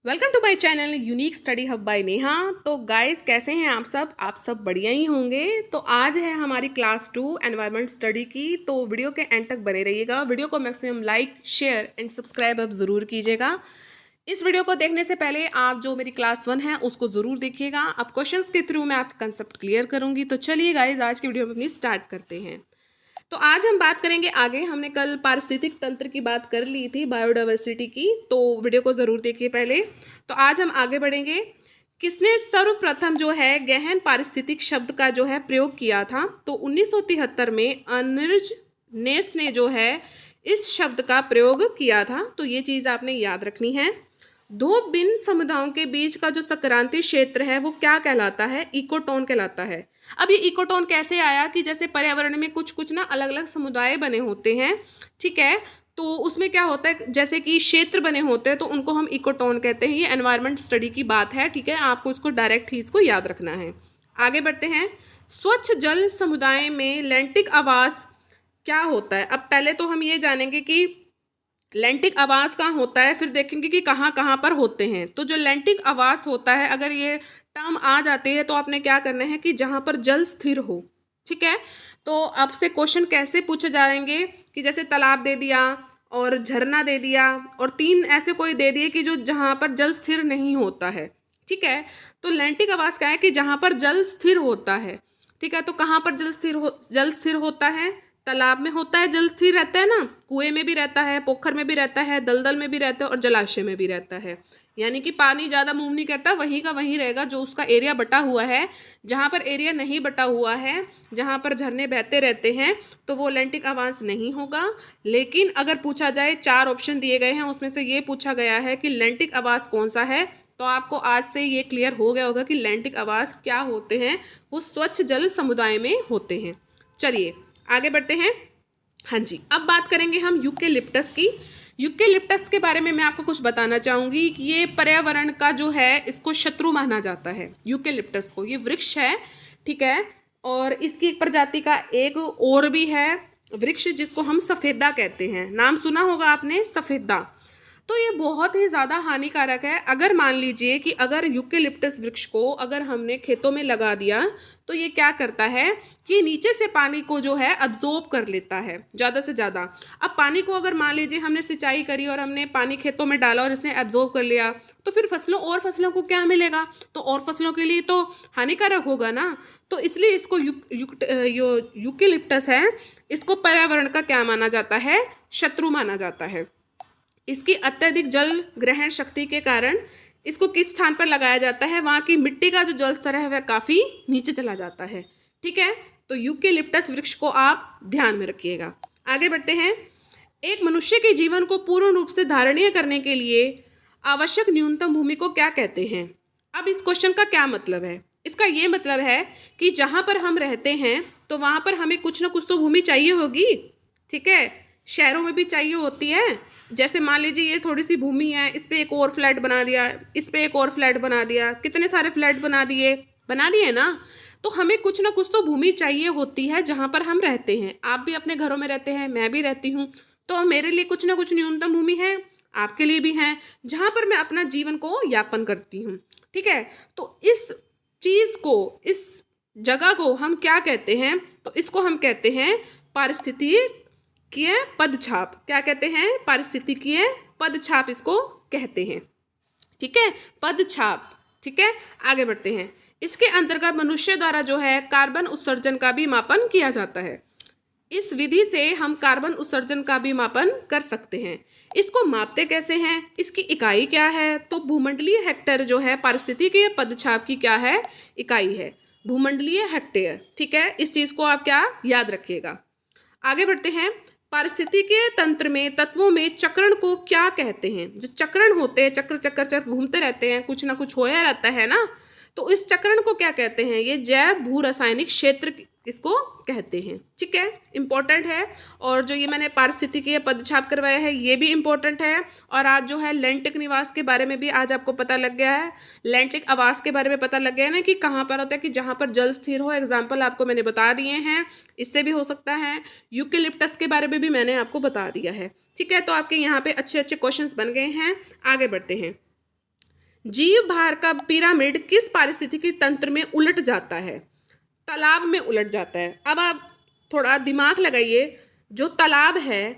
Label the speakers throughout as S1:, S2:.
S1: Welcome to my channel unique study hub by Neha. तो guys कैसे हैं आप सब बढ़िया ही होंगे। तो आज है हमारी क्लास 2 एनवायरनमेंट स्टडी की। तो वीडियो के एंड तक बने रहिएगा। वीडियो को maximum like share and subscribe अब ज़रूर कीजिएगा। इस वीडियो को देखने से पहले आप जो मेरी क्लास 1 है उसको ज़रूर देखिएगा। अब क्वेश्चंस के थ्रू मैं आपका कंसेप्ट क्लियर करूँगी। तो चलिए गाइज आज की वीडियो में अपनी स्टार्ट करते हैं। तो आज हम बात करेंगे आगे। हमने कल पारिस्थितिक तंत्र की बात कर ली थी, बायोडाइवर्सिटी की, तो वीडियो को ज़रूर देखिए पहले। तो आज हम आगे बढ़ेंगे। किसने सर्वप्रथम जो है गहन पारिस्थितिक शब्द का जो है प्रयोग किया था? तो 1973 में अर्नस्ट नेस ने जो है इस शब्द का प्रयोग किया था। तो ये चीज़ आपने याद रखनी है। दो भिन्न समुदायों के बीच का जो संक्रांति क्षेत्र है वो क्या कहलाता है? इकोटोन कहलाता है। अब ये इकोटोन कैसे आया कि जैसे पर्यावरण में कुछ कुछ ना अलग अलग समुदाय बने होते हैं, ठीक है, तो उसमें क्या होता है जैसे कि क्षेत्र बने होते हैं तो उनको हम इकोटोन कहते हैं। ये एनवायरनमेंट स्टडी की बात है, ठीक है, आपको इसको डायरेक्ट ही इसको याद रखना है। आगे बढ़ते हैं। स्वच्छ जल समुदाय में लैंटिक आवास क्या होता है? अब पहले तो हम ये जानेंगे कि लैंटिक आवास कहाँ होता है, फिर देखेंगे कि कहाँ कहाँ पर होते हैं। तो जो लैंटिक आवास होता है, अगर ये टर्म आ जाती है तो आपने क्या करना है कि जहाँ पर जल स्थिर हो, ठीक है। तो आपसे क्वेश्चन कैसे पूछे जाएंगे कि जैसे तालाब दे दिया और झरना दे दिया और तीन ऐसे कोई दे दिए कि जो जहाँ पर जल स्थिर नहीं होता है, ठीक है। तो लैंटिक आवास क्या है कि जहाँ पर जल स्थिर होता है, ठीक है। तो कहाँ पर जल स्थिर होता है? तालाब में होता है, जल स्थिर रहता है ना, कुएं में भी रहता है, पोखर में भी रहता है, दलदल में भी रहता है और जलाशय में भी रहता है। यानी कि पानी ज़्यादा मूव नहीं करता, वहीं का वहीं रहेगा। जो उसका एरिया बटा हुआ है, जहाँ पर एरिया नहीं बटा हुआ है, जहाँ पर झरने बहते रहते हैं, तो वो लैंटिक आवास नहीं होगा। लेकिन अगर पूछा जाए, 4 ऑप्शन दिए गए हैं, उसमें से ये पूछा गया है कि लैंटिक आवास कौन सा है, तो आपको आज से ये क्लियर हो गया होगा कि लैंटिक आवास क्या होते हैं। वो स्वच्छ जल समुदाय में होते हैं। चलिए आगे बढ़ते हैं। हाँ जी, अब बात करेंगे हम यूकेलिप्टस की। यूकेलिप्टस के बारे में मैं आपको कुछ बताना चाहूँगी कि ये पर्यावरण का जो है इसको शत्रु माना जाता है। यूकेलिप्टस को, ये वृक्ष है, ठीक है, और इसकी एक प्रजाति का एक और भी है वृक्ष जिसको हम सफ़ेदा कहते हैं। नाम सुना होगा आपने, सफ़ेदा। तो ये बहुत ही ज़्यादा हानिकारक है। अगर मान लीजिए कि अगर यूकेलिप्टस वृक्ष को अगर हमने खेतों में लगा दिया तो ये क्या करता है कि नीचे से पानी को जो है अब्जॉर्ब कर लेता है ज़्यादा से ज़्यादा। अब पानी को अगर मान लीजिए हमने सिंचाई करी और हमने पानी खेतों में डाला और इसने एब्जॉर्ब कर लिया, तो फिर फसलों को क्या मिलेगा? तो और फसलों के लिए तो हानिकारक होगा ना। तो इसलिए इसको यूकेलिप्टस है, इसको पर्यावरण का क्या माना जाता है? शत्रु माना जाता है। इसकी अत्यधिक जल ग्रहण शक्ति के कारण इसको किस स्थान पर लगाया जाता है? वहाँ की मिट्टी का जो जल स्तर है वह काफ़ी नीचे चला जाता है, ठीक है। तो यूकेलिप्टस वृक्ष को आप ध्यान में रखिएगा। आगे बढ़ते हैं। एक मनुष्य के जीवन को पूर्ण रूप से धारणीय करने के लिए आवश्यक न्यूनतम भूमि को क्या कहते हैं? अब इस क्वेश्चन का क्या मतलब है? इसका ये मतलब है कि जहाँ पर हम रहते हैं तो वहाँ पर हमें कुछ ना कुछ तो भूमि चाहिए होगी, ठीक है। शहरों में भी चाहिए होती है। जैसे मान लीजिए ये थोड़ी सी भूमि है, इस पर एक और फ्लैट बना दिया, इस पर एक और फ्लैट बना दिया, कितने सारे फ्लैट बना दिए ना। तो हमें कुछ ना कुछ तो भूमि चाहिए होती है जहाँ पर हम रहते हैं। आप भी अपने घरों में रहते हैं, मैं भी रहती हूँ, तो मेरे लिए कुछ ना कुछ न्यूनतम भूमि है, आपके लिए भी है, जहाँ पर मैं अपना जीवन को यापन करती हूँ, ठीक है। तो इस चीज़ को, इस जगह को हम क्या कहते हैं? तो इसको हम कहते हैं पारिस्थितिकीय पदछाप। क्या कहते हैं? पारिस्थितिकीय पदछाप इसको कहते हैं, ठीक है, पदछाप, ठीक है। आगे बढ़ते हैं। इसके अंतर्गत मनुष्य द्वारा जो है कार्बन उत्सर्जन का भी मापन किया जाता है। इस विधि से हम कार्बन उत्सर्जन का भी मापन कर सकते हैं। इसको मापते कैसे हैं? इसकी इकाई क्या है? तो भूमंडलीय हेक्टेयर जो है पारिस्थितिकीय पदछाप की क्या है? इकाई है, भूमंडलीय हेक्टेयर, ठीक है। इस चीज़ को आप क्या याद रखिएगा। आगे बढ़ते हैं। पारिस्थितिकीय तंत्र में तत्वों में चक्रण को क्या कहते हैं? जो चक्रण होते हैं, चक्र चक्कर चक्र घूमते रहते हैं, कुछ ना कुछ होया रहता है ना, तो इस चक्रण को क्या कहते हैं? ये जैव भू रासायनिक क्षेत्र इसको कहते हैं, ठीक है, इंपॉर्टेंट है। और जो ये मैंने पारिस्थितिकीय पदछाप करवाया है ये भी इंपॉर्टेंट है। और आज जो है लैंटिक निवास के बारे में भी आज आपको पता लग गया है, लैंटिक आवास के बारे में पता लग गया है ना कि कहाँ पर होता है, कि जहाँ पर जल स्थिर हो। एग्जाम्पल आपको मैंने बता दिए हैं, इससे भी हो सकता है। यूकेलिप्टस के बारे में भी मैंने आपको बता दिया है, ठीक है। तो आपके यहाँ पे अच्छे अच्छे क्वेश्चंस बन गए हैं। आगे बढ़ते हैं। जीव भार का पिरामिड किस पारिस्थितिकी तंत्र में उलट जाता है? तालाब में उलट जाता है। अब आप थोड़ा दिमाग लगाइए, जो तालाब है,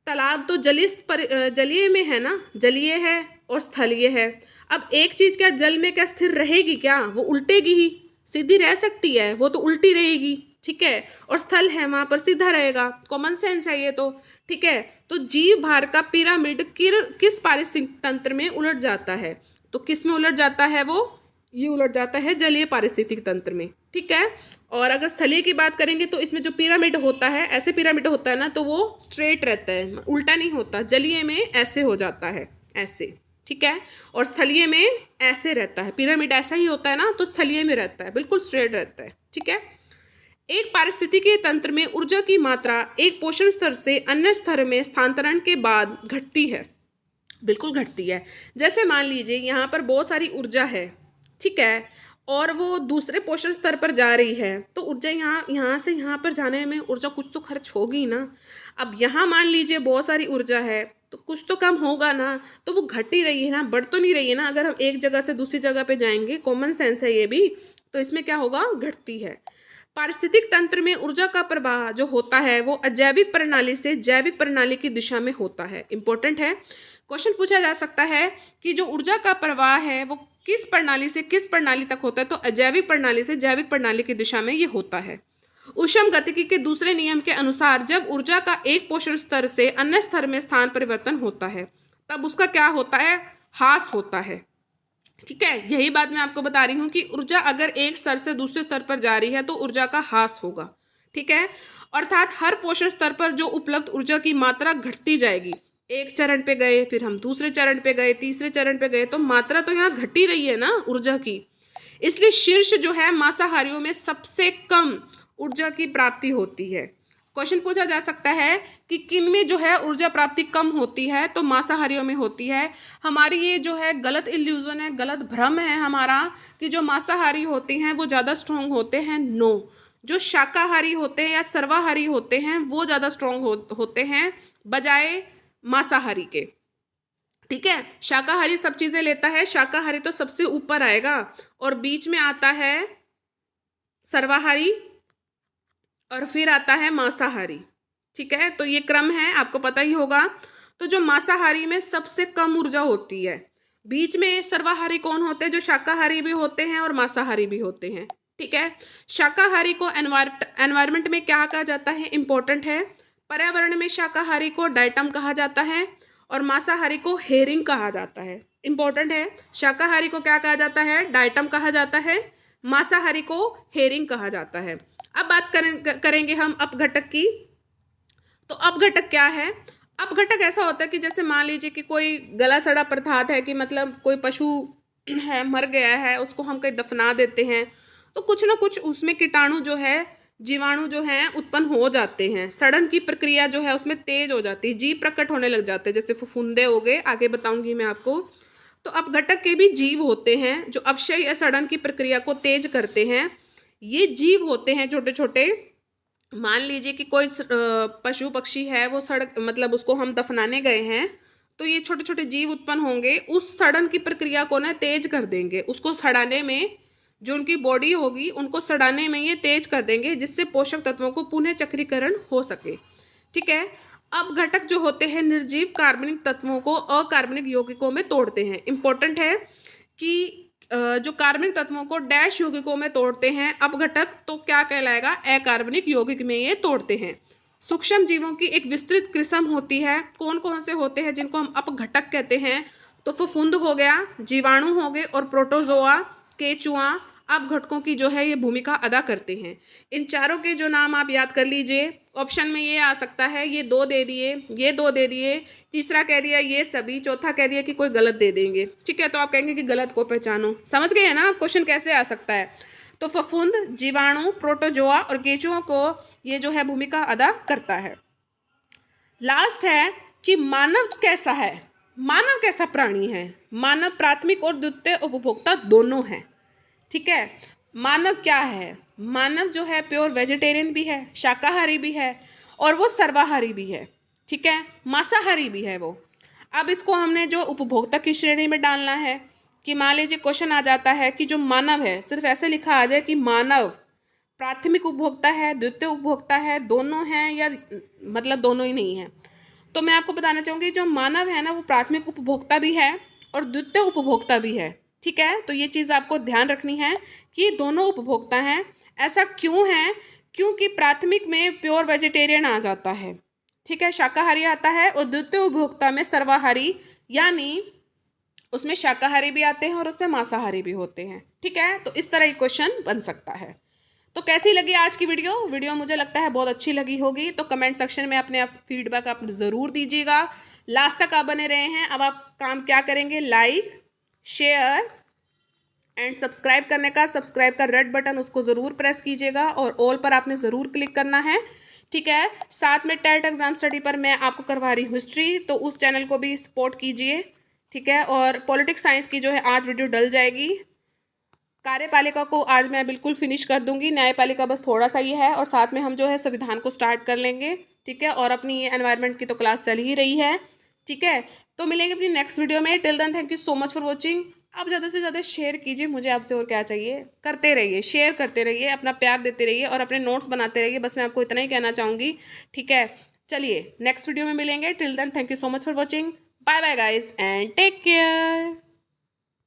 S1: तालाब तो जलीय में है ना, जलीय है और स्थलीय है। अब एक चीज क्या जल में क्या स्थिर रहेगी? क्या वो उल्टेगी ही? सीधी रह सकती है? वो तो उल्टी रहेगी, ठीक है। और स्थल है, वहां पर सीधा रहेगा। कॉमन सेंस है ये तो, ठीक है। तो जीव भार का पिरामिड किस पारिस्थितिक तंत्र में उलट जाता है? तो किस में उलट जाता है वो? ये उलट जाता है जलीय पारिस्थितिक तंत्र में, ठीक है। और अगर स्थलीय की बात करेंगे तो इसमें जो पिरामिड होता है, ऐसे पिरामिड होता है ना, तो वो स्ट्रेट रहता है, उल्टा नहीं होता। जलीय में ऐसे हो जाता है, ऐसे, ठीक है। और स्थलीय में ऐसे रहता है। पिरामिड ऐसा ही होता है ना, तो स्थलीय में रहता है, बिल्कुल स्ट्रेट रहता है, ठीक है। एक पारिस्थितिकीय तंत्र में ऊर्जा की मात्रा एक पोषण स्तर से अन्य स्तर में स्थानांतरण के बाद घटती है। बिल्कुल घटती है। जैसे मान लीजिए यहाँ पर बहुत सारी ऊर्जा है, ठीक है, और वो दूसरे पोषण स्तर पर जा रही है, तो ऊर्जा यहाँ से यहाँ पर जाने में ऊर्जा कुछ तो खर्च होगी ना। अब यहाँ मान लीजिए बहुत सारी ऊर्जा है, तो कुछ तो कम होगा ना, तो वो घट ही रही है ना, बढ़ तो नहीं रही है ना। अगर हम एक जगह से दूसरी जगह पे जाएंगे, कॉमन सेंस है ये भी, तो इसमें क्या होगा? घटती है। पारिस्थितिक तंत्र में ऊर्जा का प्रवाह जो होता है वो अजैविक प्रणाली से जैविक प्रणाली की दिशा में होता है। इंपॉर्टेंट है, क्वेश्चन पूछा जा सकता है कि जो ऊर्जा का प्रवाह है वो किस प्रणाली से किस प्रणाली तक होता है? तो अजैविक प्रणाली से जैविक प्रणाली की दिशा में ये होता है। ऊष्म गतिकी के दूसरे नियम के अनुसार जब ऊर्जा का एक पोषण स्तर से अन्य स्तर में स्थान परिवर्तन होता है, तब उसका क्या होता है? ह्रास होता है, ठीक है। यही बात मैं आपको बता रही हूँ कि ऊर्जा अगर एक स्तर से दूसरे स्तर पर जा रही है तो ऊर्जा का ह्रास होगा, ठीक है। अर्थात हर पोषण स्तर पर जो उपलब्ध ऊर्जा की मात्रा घटती जाएगी। एक चरण पे गए, फिर हम दूसरे चरण पे गए, तीसरे चरण पे गए, तो मात्रा तो यहाँ घट ही रही है ना ऊर्जा की। इसलिए शीर्ष जो है मांसाहारियों में सबसे कम ऊर्जा की प्राप्ति होती है। क्वेश्चन पूछा जा सकता है कि किन में जो है ऊर्जा प्राप्ति कम होती है? तो मांसाहारियों में होती है। हमारी ये जो है गलत इल्यूजन है, गलत भ्रम है हमारा कि जो मांसाहारी होते हैं वो ज़्यादा स्ट्रोंग होते हैं। नो, जो शाकाहारी होते हैं या सर्वाहारी होते हैं वो ज़्यादा स्ट्रोंग होते हैं बजाय मांसाहारी के, ठीक है। शाकाहारी सब चीज़ें लेता है, शाकाहारी तो सबसे ऊपर आएगा, और बीच में आता है सर्वाहारी, और फिर आता है मांसाहारी, ठीक है। तो ये क्रम है, आपको पता ही होगा। तो जो मांसाहारी में सबसे कम ऊर्जा होती है, बीच में सर्वाहारी कौन होते हैं? जो शाकाहारी भी होते हैं और मांसाहारी भी होते हैं, ठीक है। शाकाहारी को एनवायरमेंट में क्या कहा जाता है? इंपॉर्टेंट है। पर्यावरण में शाकाहारी को डाइटम कहा जाता है और मांसाहारी को हेरिंग कहा जाता है। इंपॉर्टेंट है, शाकाहारी को क्या कहा जाता है? डाइटम कहा जाता है, मांसाहारी को हेरिंग कहा जाता है। अब बात करेंगे हम अपघटक की। तो अपघटक क्या है? अपघटक ऐसा होता है कि जैसे मान लीजिए कि कोई गला सड़ा पदार्थ है, कि मतलब कोई पशु है, मर गया है, उसको हम कहीं दफना देते हैं, तो कुछ ना कुछ उसमें कीटाणु जो है, जीवाणु जो हैं उत्पन्न हो जाते हैं। सड़न की प्रक्रिया जो है उसमें तेज हो जाती है, जीव प्रकट होने लग जाते हैं, जैसे फफूंदे हो गए, आगे बताऊंगी मैं आपको। तो अपघटक के भी जीव होते हैं जो अपक्षय या सड़न की प्रक्रिया को तेज करते हैं। ये जीव होते हैं छोटे छोटे। मान लीजिए कि कोई पशु पक्षी है, वो सड़क मतलब उसको हम दफनाने गए हैं, तो ये छोटे छोटे जीव उत्पन्न होंगे, उस सड़न की प्रक्रिया को ना तेज कर देंगे। उसको सड़ाने में, जो उनकी बॉडी होगी उनको सड़ाने में ये तेज कर देंगे, जिससे पोषक तत्वों को पुनः चक्रीकरण हो सके, ठीक है। अपघटक जो होते हैं निर्जीव कार्बनिक तत्वों को अकार्बनिक यौगिकों में तोड़ते हैं। इंपॉर्टेंट है कि जो कार्बनिक तत्वों को डैश यौगिकों में तोड़ते हैं अपघटक, तो क्या कहलाएगा? अकार्बनिक यौगिक में ये तोड़ते हैं। सूक्ष्म जीवों की एक विस्तृत किस्म होती है। कौन कौन से होते हैं जिनको हम अपघटक कहते हैं? तो फफूंद हो गया, जीवाणु हो गए, और प्रोटोजोआ, केचुआ अपघटकों की जो है ये भूमिका अदा करते हैं। इन चारों के जो नाम आप याद कर लीजिए। ऑप्शन में ये आ सकता है, ये 2 दे दिए, ये 2 दे दिए, तीसरा कह दिया ये सभी, चौथा कह दिया कि कोई गलत दे देंगे, ठीक है। तो आप कहेंगे कि गलत को पहचानो। समझ गए ना क्वेश्चन कैसे आ सकता है? तो फफूंद, जीवाणु, प्रोटोजोआ और केचुओं को ये जो है भूमिका अदा करता है। लास्ट है कि मानव कैसा है? मानव कैसा प्राणी है? मानव प्राथमिक और द्वितीय उपभोक्ता दोनों है, ठीक है। मानव क्या है? मानव जो है प्योर वेजिटेरियन भी है, शाकाहारी भी है, और वो सर्वाहारी भी है, ठीक है, मांसाहारी भी है वो। अब इसको हमने जो उपभोक्ता की श्रेणी में डालना है कि मान लीजिए क्वेश्चन आ जाता है कि जो मानव है, सिर्फ ऐसे लिखा आ जाए कि मानव प्राथमिक उपभोक्ता है, द्वितीय उपभोक्ता है, दोनों हैं या मतलब दोनों ही नहीं है। तो मैं आपको बताना चाहूँगी जो मानव है ना वो प्राथमिक उपभोक्ता भी है और द्वितीय उपभोक्ता भी है। ठीक है, तो ये चीज़ आपको ध्यान रखनी है कि दोनों उपभोक्ता हैं। ऐसा क्यों है? क्योंकि प्राथमिक में प्योर वेजिटेरियन आ जाता है, ठीक है, शाकाहारी आता है, और द्वितीय उपभोक्ता में सर्वाहारी, यानी उसमें शाकाहारी भी आते हैं और उसमें मांसाहारी भी होते हैं। ठीक है, तो इस तरह ये क्वेश्चन बन सकता है। तो कैसी लगी आज की वीडियो मुझे लगता है बहुत अच्छी लगी होगी। तो कमेंट सेक्शन में अपने फीडबैक आप ज़रूर दीजिएगा। लास्ट तक आप बने रहे हैं। अब आप काम क्या करेंगे, लाइक शेयर एंड सब्सक्राइब का रेड बटन उसको ज़रूर प्रेस कीजिएगा और ऑल पर आपने ज़रूर क्लिक करना है। ठीक है, साथ में टेट एग्जाम स्टडी पर मैं आपको करवा रही हूँ हिस्ट्री, तो उस चैनल को भी सपोर्ट कीजिए। ठीक है, और पॉलिटिक्स साइंस की जो है आज वीडियो डल जाएगी। कार्यपालिका को आज मैं बिल्कुल फिनिश कर दूंगी, न्यायपालिका बस थोड़ा सा ही है, और साथ में हम जो है संविधान को स्टार्ट कर लेंगे। ठीक है, और अपनी ये एनवायरनमेंट की तो क्लास चल ही रही है। ठीक है, तो मिलेंगे अपनी नेक्स्ट वीडियो में। Till then thank you so much for watching. आप ज़्यादा से ज़्यादा शेयर कीजिए, मुझे आपसे और क्या चाहिए, करते रहिए, शेयर करते रहिए, अपना प्यार देते रहिए और अपने नोट्स बनाते रहिए। बस मैं आपको इतना ही कहना चाहूँगी। ठीक है, चलिए नेक्स्ट वीडियो में मिलेंगे। Till then thank you so much for watching. Bye bye guys and take care.